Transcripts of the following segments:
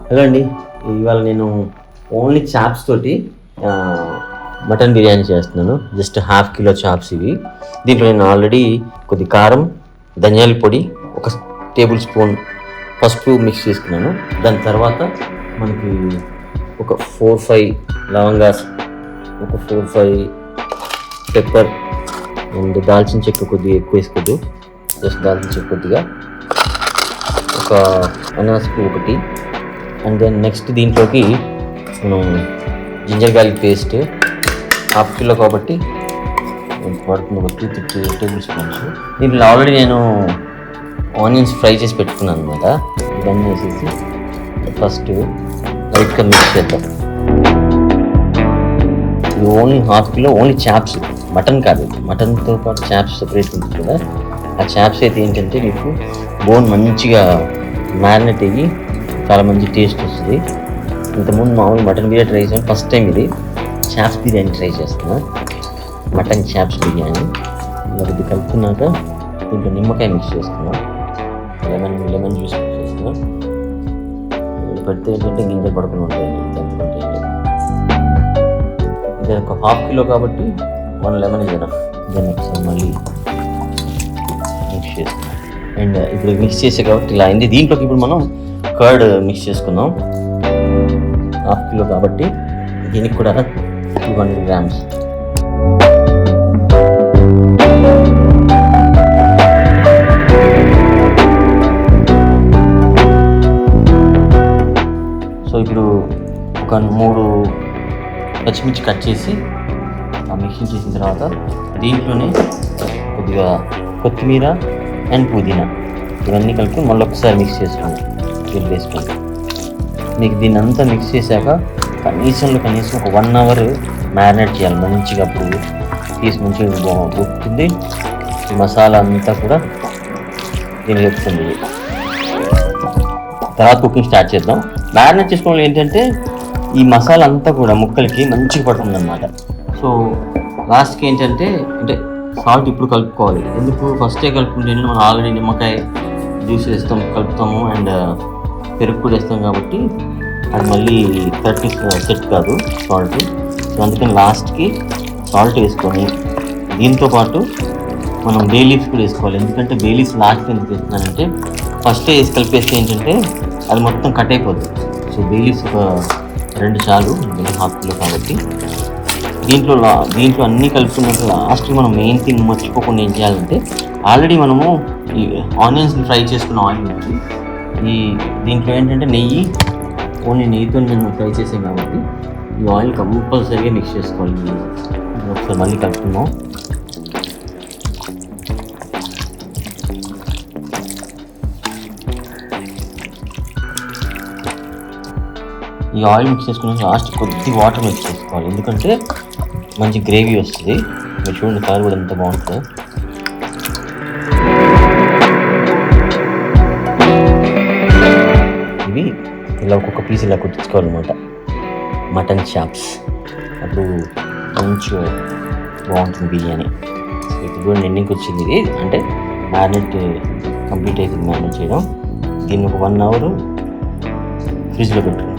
Hello అండి, ఇవాళ నేను ఓన్లీ చాప్స్ తోటి మటన్ బిర్యానీ చేస్తున్నాను. జస్ట్ ½ కిలో చాప్స్ ఇవి. దీంట్లో నేను ఆల్రెడీ కొద్ది కారం, ధనియాల పొడి, 1 టేబుల్ స్పూన్ పసుపు మిక్స్ చేసుకున్నాను. దాని తర్వాత మనకి ఒక 4-5 లవంగాస్, ఒక 4-5 పెప్పర్ అండ్ దాల్చిన చెక్క కొద్దిగా ఎక్కువ వేసుకోద్దు, జస్ట్ దాల్చిన చెక్క కొద్దిగా, ఒక అనాసపు ఒకటి. అండ్ దెన్ నెక్స్ట్ దీంట్లోకి మనం జింజర్ గార్లిక్ పేస్ట్ ½ కిలో కాబట్టి పడుతుంది, ఒక 2 టేబుల్ స్పూన్స్. దీంట్లో ఆల్రెడీ నేను ఆనియన్స్ ఫ్రై చేసి పెట్టుకున్నాను అనమాట. ఇవన్నీ వేసేసి ఫస్ట్ లైట్గా మిక్స్ చేద్దాం. ఇది only ½ kilo, only chops, mutton కాదు. మటన్తో పాటు చాప్స్ సపరేట్ ఉంటుంది కదా. ఆ చాప్స్ అయితే ఏంటంటే మీకు బోన్ మంచిగా మ్యారినేట్ అయ్యి చాలా మంచి టేస్ట్ వస్తుంది. ఇంతకుముందు మామూలు మటన్ బిర్యానీ ట్రై చేసాను, ఫస్ట్ టైం ఇది చాప్స్ బిర్యానీ ట్రై చేస్తున్నా. మటన్ చాప్స్ బిర్యానీ ఇలా కొద్ది కలుపుకున్నాక దీంట్లో నిమ్మకాయ మిక్స్ చేస్తున్నా, లెమన్ జ్యూస్ మిక్స్ చేస్తున్నా. పెడితే ఏంటంటే గింజలు పడుకుని ఉంటాయి. ఇది ఒక ½ కిలో కాబట్టి 1 లెమన్ ఇస్ ఎనఫ్. దాన్ని ఒకసారి మళ్ళీ మిక్స్ చేస్తున్నాం. అండ్ ఇప్పుడు మిక్స్ చేసే కాబట్టి ఇలా అయింది. దీంట్లోకి ఇప్పుడు మనం కర్డ్ మిక్స్ చేసుకుందాం. ½ కిలో కాబట్టి దీనికి కూడా 200 గ్రామ్స్. సో ఇప్పుడు ఒక 3 పచ్చిమిర్చి కట్ చేసి మిక్సింగ్ చేసిన తర్వాత దీంట్లోనే కొద్దిగా కొత్తిమీర అండ్ పుదీనా ఇవన్నీ కలిపి మళ్ళీ ఒకసారి మిక్స్ చేసుకోండి. వేసుకోండి. మీకు దీన్ని అంతా మిక్స్ చేశాక కనీసం ఒక 1 అవర్ మ్యారినేట్ చేయాలి మంచిగా. అప్పుడు పీస్ మంచిగా ఉడుకుతుంది, ఈ మసాలా అంతా కూడా దీన్ని చెప్తుంది. తర్వాత కుకింగ్ స్టార్ట్ చేద్దాం. మ్యారినేట్ చేసుకోవడం ఏంటంటే ఈ మసాలా అంతా కూడా ముక్కలకి మంచిగా పడుతుంది అన్నమాట. సో లాస్ట్కి ఏంటంటే సాల్ట్ ఇప్పుడు కలుపుకోవాలి. ఎందుకు ఫస్టే కలుపుకుంటే మనం ఆల్రెడీ నిమ్మకాయ జ్యూస్ వేస్తాం, కలుపుతాము, అండ్ పెరుగు కూడా వేస్తాం కాబట్టి అది మళ్ళీ 30 సెట్ కాదు సాల్ట్. సో అందుకని లాస్ట్కి సాల్ట్ వేసుకొని దీంతో పాటు మనం బే లీవ్స్ కూడా వేసుకోవాలి. ఎందుకంటే బే లీవ్స్ లాస్ట్ ఎందుకు వేస్తున్నానంటే ఫస్టే వేసి కలిపేస్తే ఏంటంటే అది మొత్తం కట్ అయిపోతుంది. సో బే లీవ్స్ ఒక 2 చాలు, ½ కిలో కాబట్టి. దీంట్లో అన్నీ కలుపుకున్నాక లాస్ట్కి మనం మెయిన్ థింగ్ మర్చిపోకుండా ఏం చేయాలంటే ఆల్రెడీ మనము ఈ ఆనియన్స్ని ఫ్రై చేసుకున్న ఆయిల్ ఉంది. దీంట్లో ఏంటంటే ఓన్లీ నెయ్యితో నేను ఫ్రై చేసాను కాబట్టి ఈ ఆయిల్ కంపల్సరీగా మిక్స్ చేసుకోవాలి. ఒకసారి మళ్ళీ కలుపుకుందాం. ఈ ఆయిల్ మిక్స్ చేసుకున్నాక లాస్ట్ కొద్ది వాటర్ మిక్స్ చేసుకోవాలి. ఎందుకంటే మంచి గ్రేవీ వస్తుంది. మీరు చూడండి కలర్ కూడా ఎంత బాగుంటుందో. ఇవి ఇలా ఒక్కొక్క పీస్ ఇలా కుట్టించుకోవాలన్నమాట మటన్ చాప్స్. అప్పుడు మంచిగా బాగుంటుంది బిర్యానీ. ఇప్పుడు కూడా ఎండింగ్కి వచ్చింది ఇది. అంటే మ్యారినేట్ కంప్లీట్ అవుతుంది మ్యారినేట్ చేయడం. దీన్ని ఒక 1 అవర్ ఫ్రిడ్జ్లో పెట్టుకుంటాం.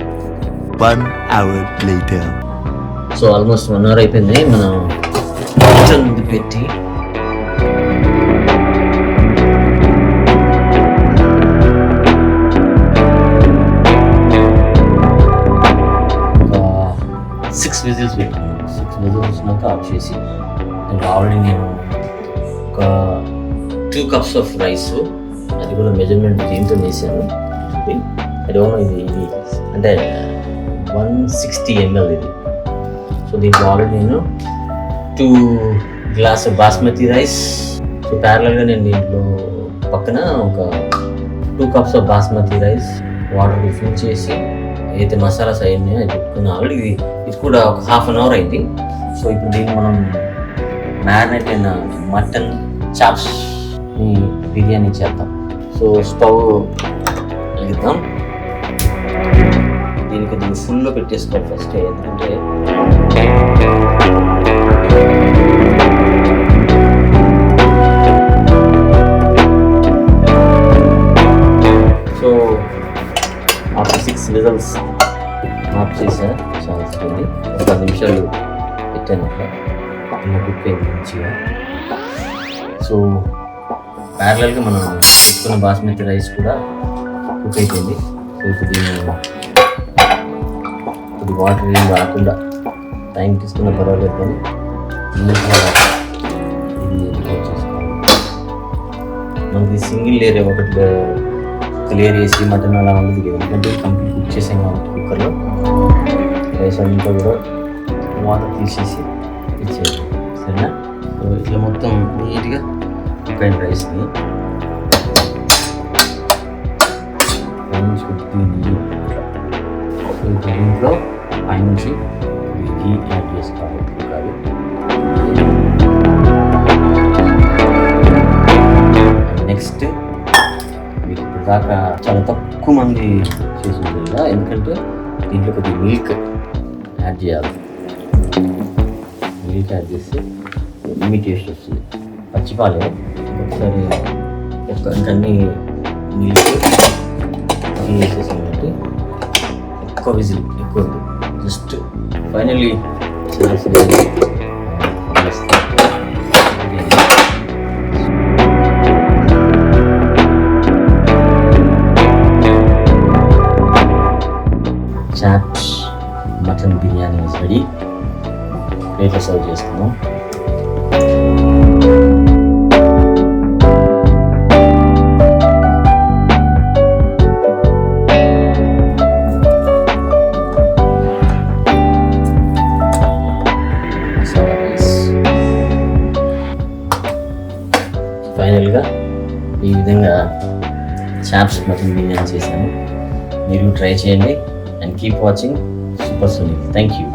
1 hour later. So almost 1 hour అయిపోయింది. మనం కిచెన్ ముందు పెట్టి ఒక 6 విజిల్స్ పెట్టాను. 6 విజిల్స్ వచ్చినాక ఆఫ్ చేసి ఆల్రెడీ నేను ఒక 2 cups ఆఫ్ రైస్, అది కూడా మెజర్మెంట్ దీంతో వేసాను. ఇది అంటే 160 ml ఇది. సో దీంట్లో ఆల్రెడీ నేను 2 గ్లాస్ బాస్మతి రైస్. సో ప్యారలల్గా నేను దీంట్లో పక్కన ఒక 2 cups of basmati rice water fill చేసి అయితే మసాలాస్ అయ్యాయి అది పెట్టుకున్నా. ఆల్రెడీ ఇది కూడా ఒక ½ an hour అయింది. సో ఇప్పుడు దీన్ని మనం మ్యారినేట్ అయిన మటన్ చాప్స్ బిర్యానీ చేద్దాం. సో స్టవ్ వెలిగిద్దాం. దీనికి ఫుల్లో పెట్టేసుకోవాలి ఫస్ట్. ఎందుకంటే సో వెజిటబుల్స్ ఆఫ్ చేసా చాలాసేపు ఒక 10 నిమిషాలు పెట్టాను అక్కడ ఇలా కుక్ అయింది మంచిగా. సో ప్యారలల్గా మనం పెట్టుకున్న బాస్మతి రైస్ కూడా కుక్ అయిపోయింది. సో ఇప్పుడు దీన్ని కొద్ది వాటర్ ఏం రాకుండా టైం తీసుకున్న పర్వాలేదు కానీ నీట్గా ఇది ఎడిట్ చేసుకోవాలి. మనకి సింగిల్ లేయర్ ఒకటి క్లియర్ చేసి మటన్ అలా ఉండదు కదా, ఎందుకంటే కంప్లీట్ కుక్ చేసాం కాబట్టి కుక్కర్లో రైస్ అంతా కూడా వాటర్ తీసేసి ఇచ్చేది. సరేనా? సో ఇట్లా మొత్తం నీట్గా కుక్ అయిన రైస్ని దీంట్లో పైనుంచి ఘీ యాడ్ చేసుకోవాలి. నెక్స్ట్ మీకు ఇప్పుడు దాకా చాలా తక్కువ మంది చేసి ఉంటుంది కదా, ఎందుకంటే దీంట్లో కొద్దిగా మిల్క్ యాడ్ చేయాలి. మిల్క్ యాడ్ చేస్తే మీ టేస్ట్ వస్తుంది. పచ్చిపాలే ఒకసారి ఇంకన్నీ మిల్క్ వేసేసాం కాబట్టి ఎక్కువ విజిల్ ఎక్కువ ఉంది. Just finally chops mutton biryani is ready. ప్లేట్లో సర్వ్ చేసుకుందాం. ఫైనల్గా ఈ విధంగా చాప్స్ మటన్ బిర్యానీ చేశాను. మీరు ట్రై చేయండి and keep watching super Sunil. Thank you.